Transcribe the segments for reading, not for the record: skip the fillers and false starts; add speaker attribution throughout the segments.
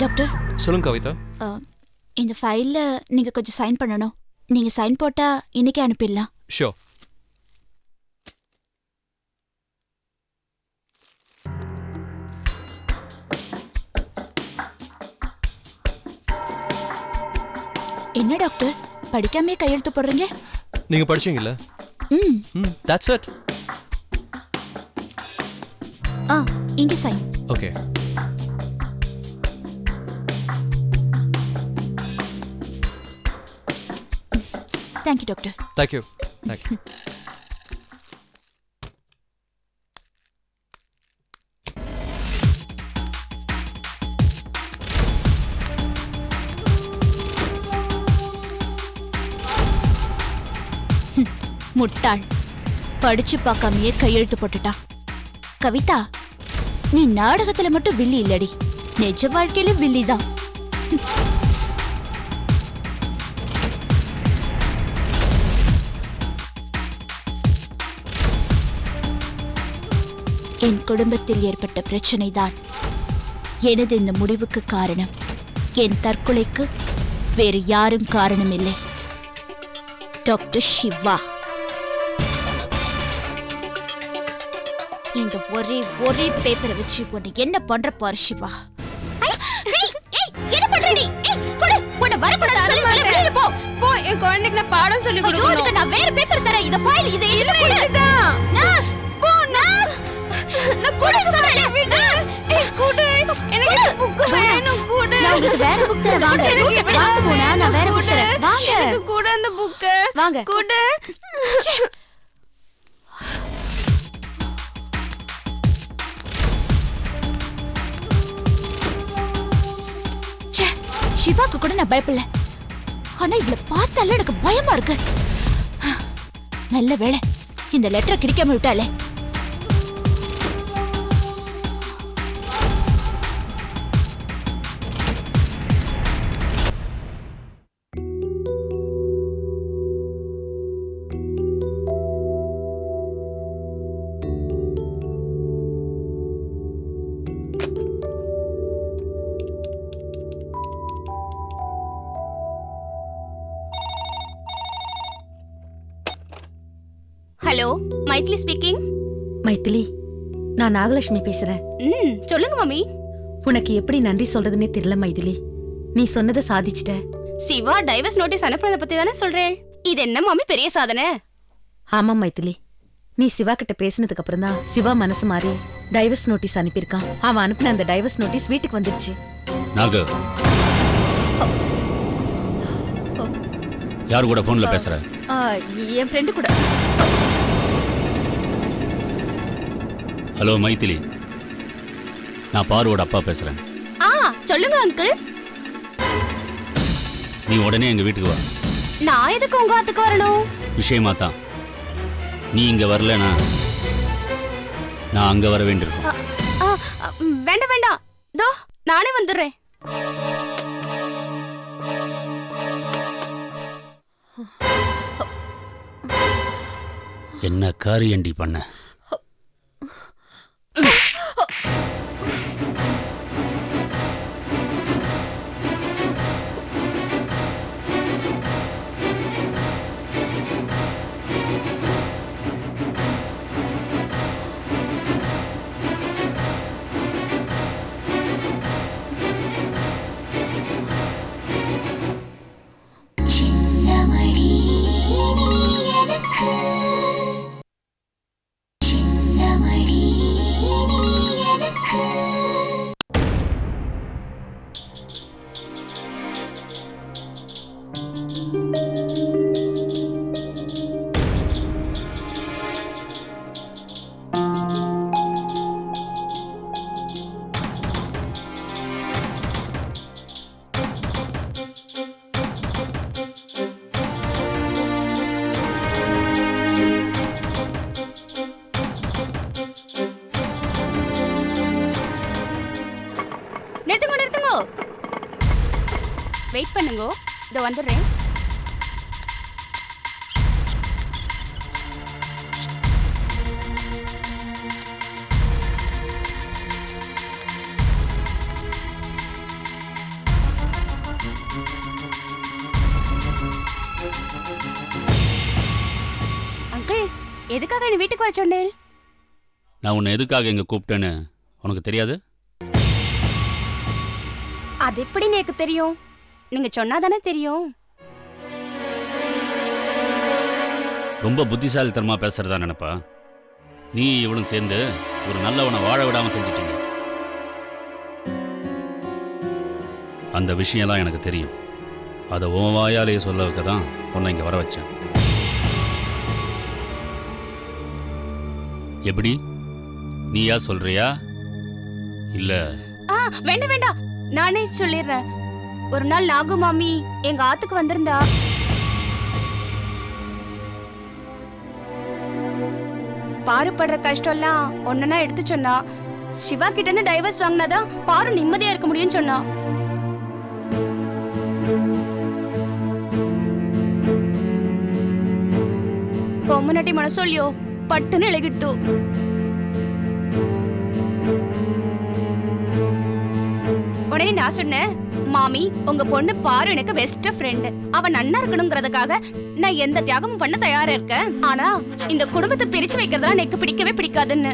Speaker 1: Doctor.
Speaker 2: சொல்லுங்க கவிதா.
Speaker 1: இந்த ஃபைல்ல நீங்க கொஞ்சம் சைன் பண்ணணும். நீங்க சைன் போட்டா இன்னைக்கே அனுப்பிடலாம்.
Speaker 2: ஷூர்.
Speaker 1: என்ன டாக்டர் படிக்காமே கையெழுத்து போடுறீங்க?
Speaker 2: நீங்க படிச்சீங்கல்ல? That's it.
Speaker 1: இங்க sign.
Speaker 2: Okay.
Speaker 1: Thank you doctor.
Speaker 2: Thank you. Thank you.
Speaker 1: முட்டாள், படிச்சு பார்க்காமையே கையெழுத்து போட்டுட்டான். கவிதா, நீ நாடகத்துல மட்டும் வில்லி இல்லடி, நிஜ வாழ்க்கையில வில்லி தான். என் குடும்பத்தில் ஏற்பட்ட பிரச்சனைதான் எனது இந்த முடிவுக்கு காரணம். என் தற்கொலைக்கு வேறு யாரும் காரணம் இல்லை. டாக்டர் சிவா. இந்த ஒரே பேப்பரை வச்சு உன்னை என்ன பண்ற பாரு சிவா. என்ன பண்ற நீ? கொடு, உன்னை வரக்கூடாது சொல்லி வெளிய போ.
Speaker 3: போ, என் குழந்தைக்கு நான் பாடம் சொல்லி கொடுக்கணும்.
Speaker 1: நான் வேற பேப்பர் தரேன். இந்த ஃபைல் இதை எழுத கூட. நர்ஸ், போ நர்ஸ். நான் கூட சொல்றேன். நர்ஸ், கொடு. எனக்கு புக் வேணும், கொடு. நான் உங்களுக்கு வேற புக் தரேன். வாங்க. வாங்க போனா நான் வேற புக் தரேன். வாங்க.
Speaker 3: எனக்கு கூட அந்த புக்.
Speaker 1: வாங்க.
Speaker 3: கொடு.
Speaker 1: சிவாக்கு கூட நான் பயப்படல. ஆனா இவளை பார்த்தாலே எனக்கு பயமா இருக்கு. நல்ல வேளை இந்த லெட்டரை கிடைக்காம விட்டாலே.
Speaker 3: Hello, Maithili speaking.
Speaker 4: மைதிலி, நான் நாகலட்சுமி பேசுறேன்.
Speaker 3: சொல்லுங்க மம்மி.
Speaker 4: உனக்கு எப்படி நன்றி சொல்றதுன்னே தெரியல மைதிலி. நீ சொன்னதை சாதிச்சிட்ட.
Speaker 3: சிவா டைவர்ஸ் நோட்டீஸ் அனுப்புறத பத்தி தானே சொல்றேன். இது என்ன மம்மி பெரிய சாதனை?
Speaker 4: ஆமா மைதிலி, நீ சிவா கிட்ட பேசினதுக்கு அப்புறம் தான் சிவா மனசு மாறி டைவர்ஸ் நோட்டீஸ் அனுப்பியிருக்கான். அவன் அனுப்பின அந்த டைவர்ஸ் நோட்டீஸ் வீட்டுக்கு வந்துருச்சு.
Speaker 5: நாகு, யார் கூட போன்ல பேசுற?
Speaker 4: என் ஃப்ரெண்டு கூட.
Speaker 5: ஹலோ மைதிலி, நான் பாருவோட அப்பா பேசுறேன்.
Speaker 3: சொல்லுங்க அங்கிள்.
Speaker 5: நீ உடனே எங்க வீட்டுக்கு வா.
Speaker 3: நான் எதுக்கு உங்க ஆத்துக்கு வரணும்?
Speaker 5: விஷயமா தான். நீ இங்க வரலனா நான் அங்க வர வேண்டியிருக்கும்.
Speaker 3: வேண்டாம் வேண்டாம், தோ நானே வந்துடுறேன்.
Speaker 5: என்ன காரியண்டி பண்ண?
Speaker 3: வெயிட் பண்ணுங்க, இதோ வந்துடுறேன். எதுக்காக என்ன வீட்டுக்கு வர சொன்னேன்?
Speaker 5: நான் உன்னை எதுக்காக இங்க கூப்பிட்டேன்னு உனக்கு தெரியாது?
Speaker 3: அது எப்படி எனக்கு தெரியும்? நீங்க சொன்னாதானே தெரியும்.
Speaker 5: ரொம்ப புத்திசாலித்தனமா பேசுறதா நினைப்பா? நீ இவளும் சேர்ந்து ஒரு நல்லவனை வாழ விடாம செஞ்சிட்டீங்க. அந்த விஷயம்லாம் எனக்கு தெரியும். அதை உன் வாயாலேயே சொல்ல வைக்க தான் உன்னை இங்க வர வச்சேன். எப்படி? நீயா சொல்றியா இல்ல?
Speaker 3: வேண்டாம் வேண்டாம், நானே சொல்லிடுறேன். ஒரு நாள் நாகு மாமி எங்க ஆத்துக்கு வந்திருந்தா. பாரு படுற கஷ்டம் எல்லாம் ஒன்னா எடுத்து சொன்னா. சிவா கிட்ட இருந்து டைவர்ஸ் வாங்கினாதான் பாரு நிம்மதியா இருக்க முடியும்னு சொன்னா. பொம்மநாட்டி மனசொல்லியோ பட்டுன்னு இழகிட்டு. உடனே நான் சொன்னேன், மாமி உங்க பொண்ணு பாரு எனக்கு பெஸ்ட் ஃப்ரெண்ட். அவ நன்னா இருக்கணுங்கிறதுக்காக நான் எந்த தியாகமும் பண்ண தயாரா இருக்கேன். ஆனா இந்த குடும்பத்தை பிரிச்சு வைக்கிறதா எனக்கு பிடிக்கவே பிடிக்காதுன்னு.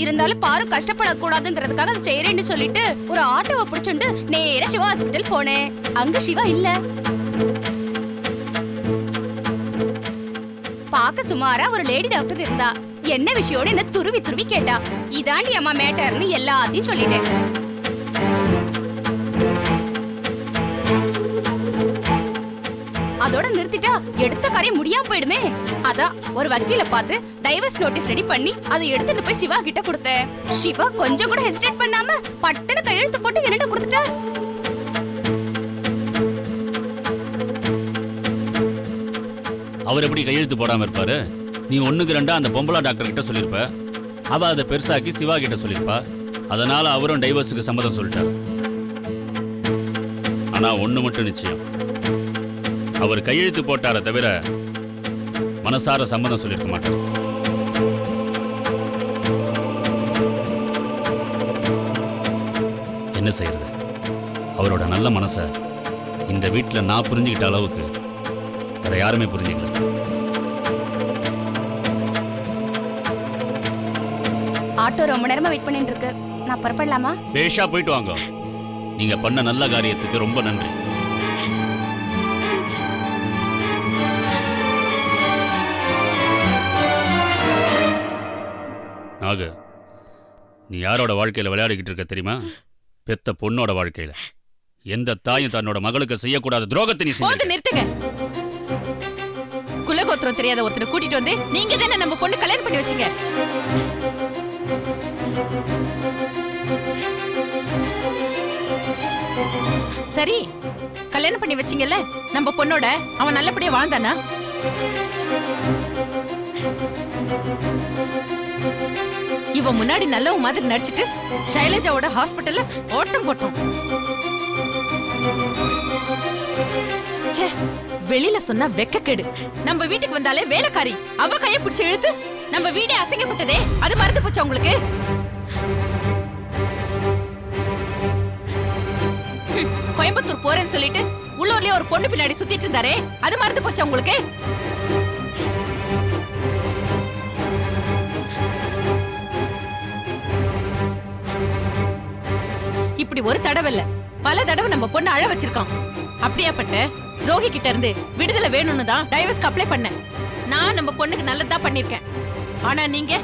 Speaker 3: இருந்தாலும் பாரு கஷ்டப்படக்கூடாதுங்கிறதுக்காக அதை செய்யறேன்னு சொல்லிட்டு ஒரு ஆட்டோவை பிடிச்சுட்டு நேரா சிவா ஹாஸ்பிட்டல் போனேன். அங்க சிவா இல்ல. பாக்க சுமாரா ஒரு லேடி டாக்டர் இருந்தா. என்ன விஷயோட என்ன துருவி துருவி கேட்டா. இதாண்டி அம்மா மேட்டர்னு எல்லாத்தையும் சொல்லிட்டேன். அதோட நிறுத்திட்டா எடுத்த காரியம் முடியாம போயிடுமே. அதான் ஒரு வக்கீல பார்த்து டைவர்ஸ் நோட்டீஸ் ரெடி பண்ணி அதை எடுத்துட்டு போய் சிவா கிட்ட கொடுத்தேன். சிவா கொஞ்சம் கூட ஹெசிடேட் பண்ணாம பட்டுன்னு கையெழுத்து போட்டு என்னட்ட கொடுத்துட்டா.
Speaker 5: அவர் எப்படி கையெழுத்து போடாம இருப்பாரு? நீ ஒண்ணுக்கு ரெண்டா அந்த பொம்பளா டாக்டர் கிட்ட சொல்லிருப்ப. அவ அதை பெருசாக்கி சிவா கிட்ட சொல்லிருப்பா. அதனால அவரும் டைவர்ஸுக்கு சம்மதம் சொல்லிட்டார். ஆனா ஒண்ணு மட்டும் நிச்சயம், அவர் கையெழுத்து போட்டார தவிர மனசார சம்மதம் சொல்லிருக்க மாட்டார். என்ன செய்யறது? அவரோட நல்ல மனசை இந்த வீட்டுல நான் புரிஞ்சுக்கிட்ட அளவுக்கு வேற யாருமே புரிஞ்சுக்கல.
Speaker 3: ஆட்டோ ரொம்ப நேரமா வெயிட் பண்ணிட்டு இருக்கு. நான் புறப்படலாமா?
Speaker 5: பேஷா போயிட்டு வாங்க. நீங்க பண்ண நல்ல காரியத்துக்கு ரொம்ப நன்றி. நாகு, நீ யாரோட வாழ்க்கையில விளையாடிக்கிட்டு இருக்க தெரியுமா? பெத்த பொண்ணோட வாழ்க்கையில. எந்த தாயும் தன்னோட மகளுக்கு செய்யக்கூடாத துரோகத்தை நீ
Speaker 4: போது நிறுத்துங்க. குலகோத்திரம் தெரியாத ஒருத்தனை கூட்டிட்டு வந்து நீங்க தானே நம்ம பொண்ணு கல்யாணம் பண்ணி வச்சீங்க. சரி, கல்யாணம் பண்ணி வச்சீங்கல்ல, நம்ம பொண்ணோட அவன் நல்லபடியா வாழ்ந்தானா? இவன் முன்னாடி நல்லவ மாதிரி நடிச்சிட்டு ஷைலஜாவோட ஹாஸ்பிட்டல்ல ஓட்டம் போட்டோம். ச்சே, வெளியில சொன்னா வெக்கக்கேடு. நம்ம வீட்டுக்கு வந்தாலே வேலைக்காரி அவ கைய பிடிச்சு இழுத்து நம்ம வீடே அசிங்கப்பட்டதே, அது மறந்து போச்சு உங்களுக்கு? கோயம்புத்தூர் போறேன்னு சொல்லிட்டு உள்ளூர்லயே ஒரு பொண்ணு பின்னாடி சுத்திட்டு இருந்தாரே, அது மறந்து போச்சு உங்களுக்கு? இப்படி ஒரு தடவை இல்ல, பல தடவை நம்ம பொண்ணு அழ வச்சிருக்கான். அப்படியாப்பட்ட துரோகி கிட்ட இருந்து விடுதலை வேணும்னு தான் டைவர்ஸ்க்கு அப்ளை பண்ணேன். நான் நம்ம பொண்ணுக்கு நல்லதா பண்ணிருக்கேன். ஆனா நீங்க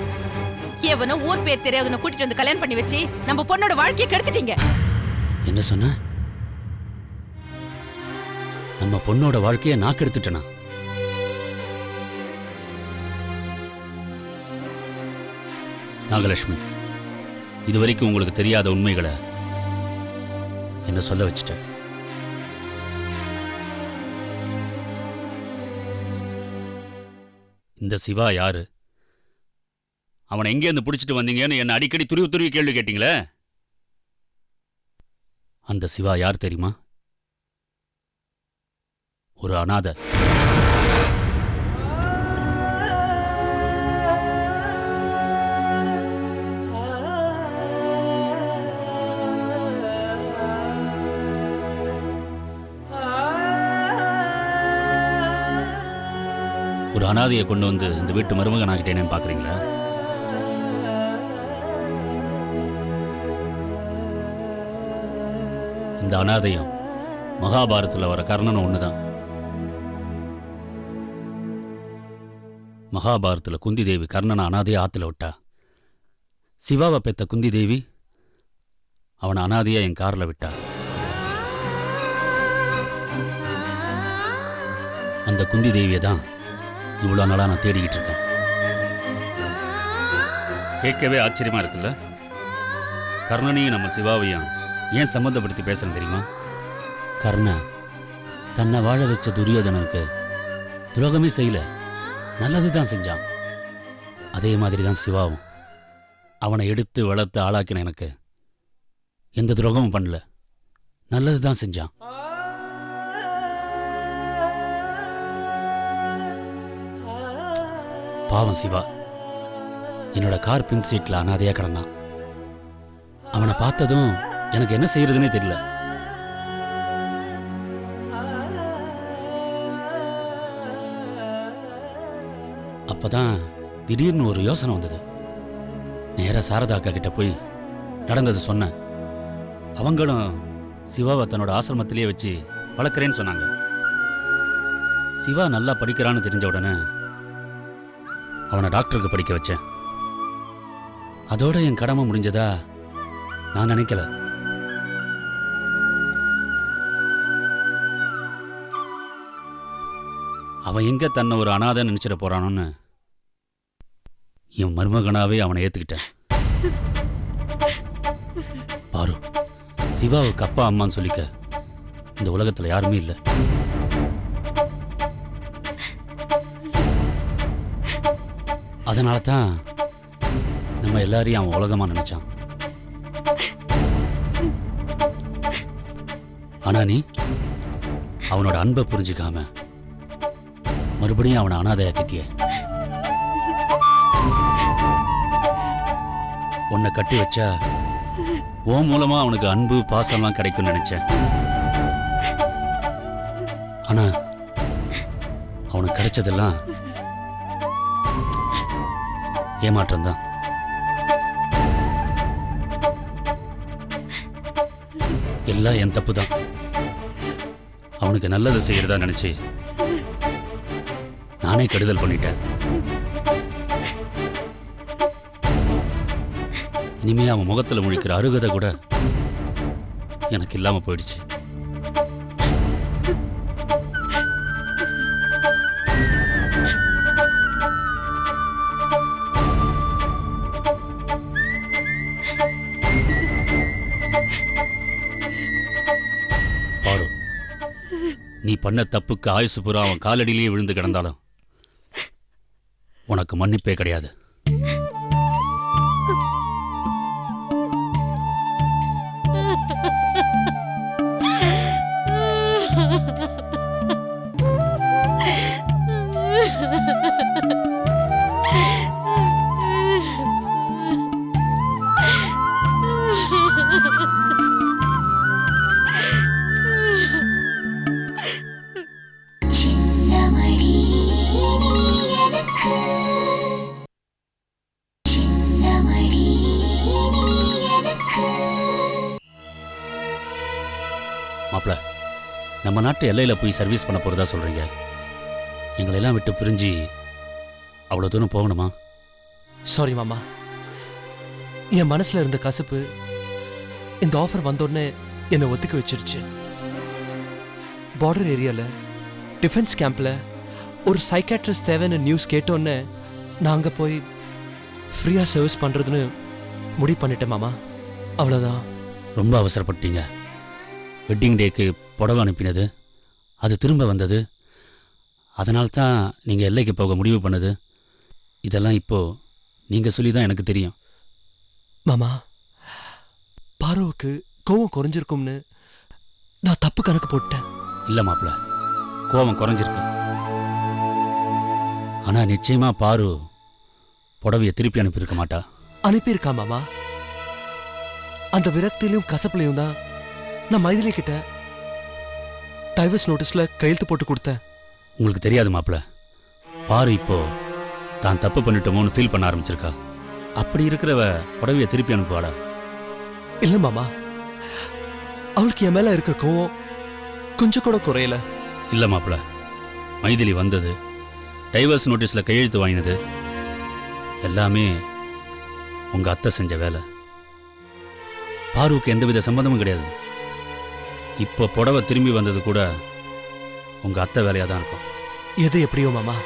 Speaker 4: எவனோ ஊர் பேர் தெரியாதுன்னு கூட்டிட்டு வந்து கல்யாணம் பண்ணி வச்சு நம்ம பொண்ணோட வாழ்க்கையை கெடுத்துட்டீங்க.
Speaker 5: என்ன சொன்ன? நம்ம பொண்ணோட வாழ்க்கையை நான் கெடுத்துட்டேனா? நாகலட்சுமி, இதுவரைக்கும் உங்களுக்கு தெரியாத உண்மைகளை என்ன சொல்ல வச்சுட்ட. இந்த சிவா யாரு? அவனை எங்கேருந்து பிடிச்சிட்டு வந்தீங்கன்னு என்ன அடிக்கடி துருவி துருவி கேள்வி கேட்டீங்களே. அந்த சிவா யார் தெரியுமா? ஒரு அநாதை. அனாதையை கொண்டு வந்து இந்த வீட்டு மருமகன் ஆகிட்டேனேன்னு பார்க்குறீங்களா? இந்த அனாதையும் மகாபாரத்தில் வர கர்ணனும் ஒண்ணுதான். மகாபாரத்தில் குந்தி தேவி கர்ணனை அனாதையை ஆத்துல விட்டா. சிவாவை பெத்த குந்தி தேவி அவனை அனாதையா என் கார்ல விட்டா. அந்த குந்தி தேவியை தான் இவ்வளோ நாளாக நான் தேடிக்கிட்டு இருக்கேன். கேட்கவே ஆச்சரியமா இருக்குல்ல? கர்ணனையும் நம்ம சிவாவையும் ஏன் சம்மந்தப்படுத்தி பேசுறேன் தெரியுமா? கர்ணன் தன்னை வாழ வச்ச துரியோதனனுக்கு துரோகமே செய்யல, நல்லது தான் செஞ்சான். அதே மாதிரி தான் சிவாவும் அவனை எடுத்து வளர்த்து ஆளாக்கின எனக்கு எந்த துரோகமும் பண்ணல, நல்லது தான் செஞ்சான். பாவம் சிவா என்னோட கார் பின் சீட்ல அனாதையா கிடந்தான். அவனை பார்த்ததும் எனக்கு என்ன செய்யறதுன்னே தெரியல. அப்பதான் திடீர்னு ஒரு யோசனை வந்தது. நேரா சாரதா அக்கா கிட்ட போய் நடந்ததை சொன்னேன். அவங்களும் சிவாவை தன்னோட ஆசிரமத்திலேயே வச்சு வளர்க்குறேன்னு சொன்னாங்க. சிவா நல்லா படிக்கிறான்னு தெரிஞ்ச உடனே அவனை டாக்டருக்கு படிக்க வச்சேன். அதோட என் கடமை முடிஞ்சதா நான் நினைக்கல. அவன் எங்க தன்னை ஒரு அனாதை நினைச்சிட போறானோன்னு என் மருமகனாவே அவனை ஏத்துக்கிட்டேன். பாரு, சிவாவுக்கு அப்பா அம்மான்னு சொல்லிக்க இந்த உலகத்துல யாருமே இல்லை. அதனால தான் நம்ம எல்லாரையும் அவன் உலகமா நினைச்சான். ஆனா நீ அவனோட அன்பை புரிஞ்சுக்காம மறுபடியும் அவனை அனாதையாக்கிட்டிய. உன்னை கட்டி வச்சா உன் மூலமா அவனுக்கு அன்பு பாசம்லாம் கிடைக்கும்னு நினைச்சேன். ஆனா அவனுக்கு கிடைச்சதெல்லாம் ஏமாற்றம்தான். எல்லாம் என் தப்பு தான். அவனுக்கு நல்லது செய்யறதா நினைச்சு நானே கெடுதல் பண்ணிட்டேன். இனிமே அவன் முகத்துல முழிக்கிற அருகதை கூட எனக்கு இல்லாம போயிடுச்சு. பாரு, நீ பண்ண தப்புக்கு ஆயுசு பூரா அவன் காலடியிலேயே விழுந்து கிடந்தாலும் உனக்கு மன்னிப்பே கிடையாது. மாப்ள, நம்ம நாட்டு எல்லையில போய் சர்வீஸ் பண்ண போறதா சொல்றீங்க. எங்களெல்லாம் விட்டு பிரிஞ்சு அவ்வளவு தூரம் போகணுமா?
Speaker 2: சாரி மாமா, என் மனசுல இருந்த கசப்பு இந்த ஆஃபர் வந்தோடனே என்னை ஒத்துக்க வச்சிருச்சு. பார்டர் ஏரியால டிஃபென்ஸ் கேம்ப்ல ஒரு சைக்காட்ரிஸ்ட் தேவைன்னு நியூஸ் கேட்டோன்னே நாங்க போய் ஃப்ரீயா சர்வீஸ் பண்றதுன்னு முடிவு பண்ணிட்டேன் மாமா. அவ்வளவுதான்.
Speaker 5: ரொம்ப அவசரப்பட்டீங்க. வெட்டிங் டேக்கு புடவை அனுப்பினது, அது திரும்ப வந்தது, அதனால தான் நீங்கள் எல்லைக்கு போக முடிவு பண்ணது. இதெல்லாம் இப்போ நீங்கள் சொல்லி தான் எனக்கு தெரியும்.
Speaker 2: மாமா, பாருவுக்கு கோவம் குறைஞ்சிருக்கும்னு நான் தப்பு கணக்கு போட்டேன்.
Speaker 5: இல்லை மாப்பிள்ள, கோபம் குறைஞ்சிருக்கு. ஆனால் நிச்சயமா பாரு புடவையை திருப்பி அனுப்பியிருக்க மாட்டா.
Speaker 2: அனுப்பியிருக்கா மாமா. அந்த விரக்தியிலும் கசப்புலையும் தான் நான் மைதிலி கிட்ட டைவர்ஸ் நோட்டீஸ்ல கையெழுத்து போட்டு கொடுத்தேன்.
Speaker 5: உங்களுக்கு தெரியாது மாப்பிள்ள, பாரு இப்போ தான் தப்பு பண்ணிட்டோமோன்னு ஃபீல் பண்ண ஆரம்பிச்சிருக்கா. அப்படி இருக்கிறவ புடவைய திருப்பி அனுப்புவாளா?
Speaker 2: இல்ல மாமா, அவளுக்கு என் மேல இருக்கிற கோவம் கொஞ்சம் கூட குறையல.
Speaker 5: இல்ல மாப்பிள, மைதிலி வந்தது, டைவர்ஸ் நோட்டீஸ்ல கையெழுத்து வாங்கினது எல்லாமே உங்க அத்தை செஞ்ச வேலை. பாருக்கு எந்தவித சம்பந்தமும் கிடையாது. இப்போ புடவை திரும்பி வந்தது கூட உங்க அத்தை வேலையா தான் இருக்கும்.
Speaker 2: எது எப்படியோ மாமா,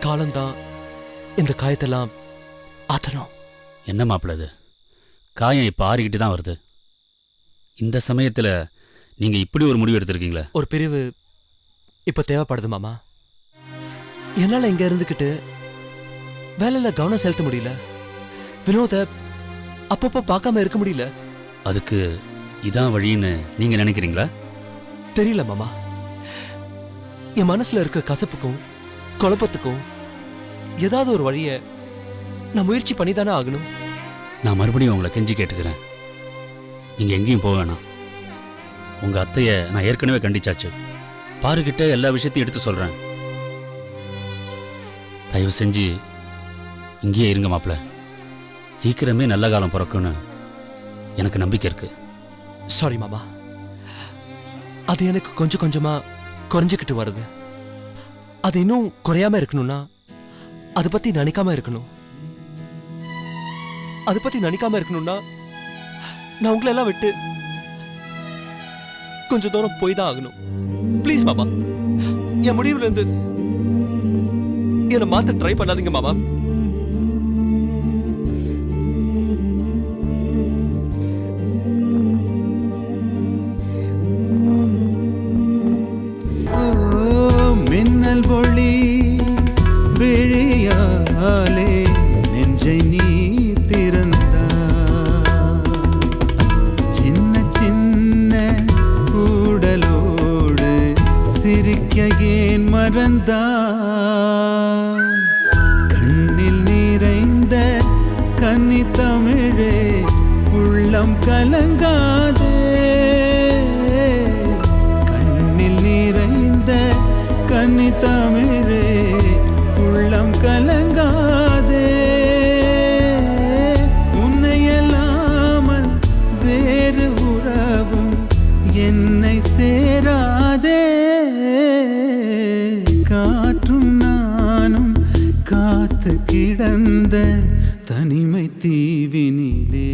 Speaker 2: காலம்தான் இந்த காயத்தெல்லாம் ஆத்தணும்.
Speaker 5: என்ன மாப்பிள்ள இது? காயம் இப்போ ஆறிக்கிட்டு தான் வருது. இந்த சமயத்தில் நீங்கள் இப்படி ஒரு முடிவு எடுத்திருக்கீங்களே?
Speaker 2: ஒரு பிரிவு இப்போ தேவைப்படுது மாமா. என்னால் இங்கே இருந்துக்கிட்டு வேலையில் கவனம் செலுத்த முடியல. வினோத அப்பப்போ பார்க்காம இருக்க முடியல.
Speaker 5: அதுக்கு இதான் வழின்னு நீங்கள் நினைக்கிறீங்களா?
Speaker 2: தெரியல மாமா. என் மனசில் இருக்க கசப்புக்கும் குழப்பத்துக்கும் ஏதாவது ஒரு வழியை நான் முயற்சி பண்ணி தானே ஆகணும்.
Speaker 5: நான் மறுபடியும் உங்களை கெஞ்சி கேட்டுக்கிறேன், நீங்கள் எங்கேயும் போக வேணாம். உங்கள் அத்தையை நான் ஏற்கனவே கண்டிச்சாச்சு. பாருக்கிட்ட எல்லா விஷயத்தையும் எடுத்து சொல்கிறேன். தயவு செஞ்சு இங்கேயே இருங்க மாப்பிள்ள. சீக்கிரமே நல்ல காலம் பிறக்குன்னு எனக்கு நம்பிக்கை இருக்கு.
Speaker 2: சாரி மாமா, அது எனக்கு கொஞ்சம் கொஞ்சமா குறைஞ்சிக்கிட்டு வருது. அது இன்னும் குறையாம இருக்கணும்னா அதை பத்தி நினைக்காம இருக்கணும். அதை பத்தி நினைக்காம இருக்கணும்னா நான் உங்களை எல்லாம் விட்டு கொஞ்சம் தூரம் போய் தான் ஆகணும். ப்ளீஸ் மாமா, என் முடிவுல இருந்து என்னை மாத்த ட்ரை பண்ணாதீங்க மாமா.
Speaker 6: மின்னல் ஒளி விழியாலே நெஞ்சை நீ திறந்தா, சின்ன சின்ன கூடலோடு சிரிக்க ஏன் மறந்தா, கண்ணில் நிறைந்த கன்னி தமிழே உள்ளம் கலங்காதே, கண்ணில் நிறைந்த கன்னி தமிழே உள்ளம் கலங்காதே, உன்னையல்லாமல் வேறு உறவும் என்னை சேராதே, காற்றும் நானும் காத்து கிடந்த தனிமை தீவினிலே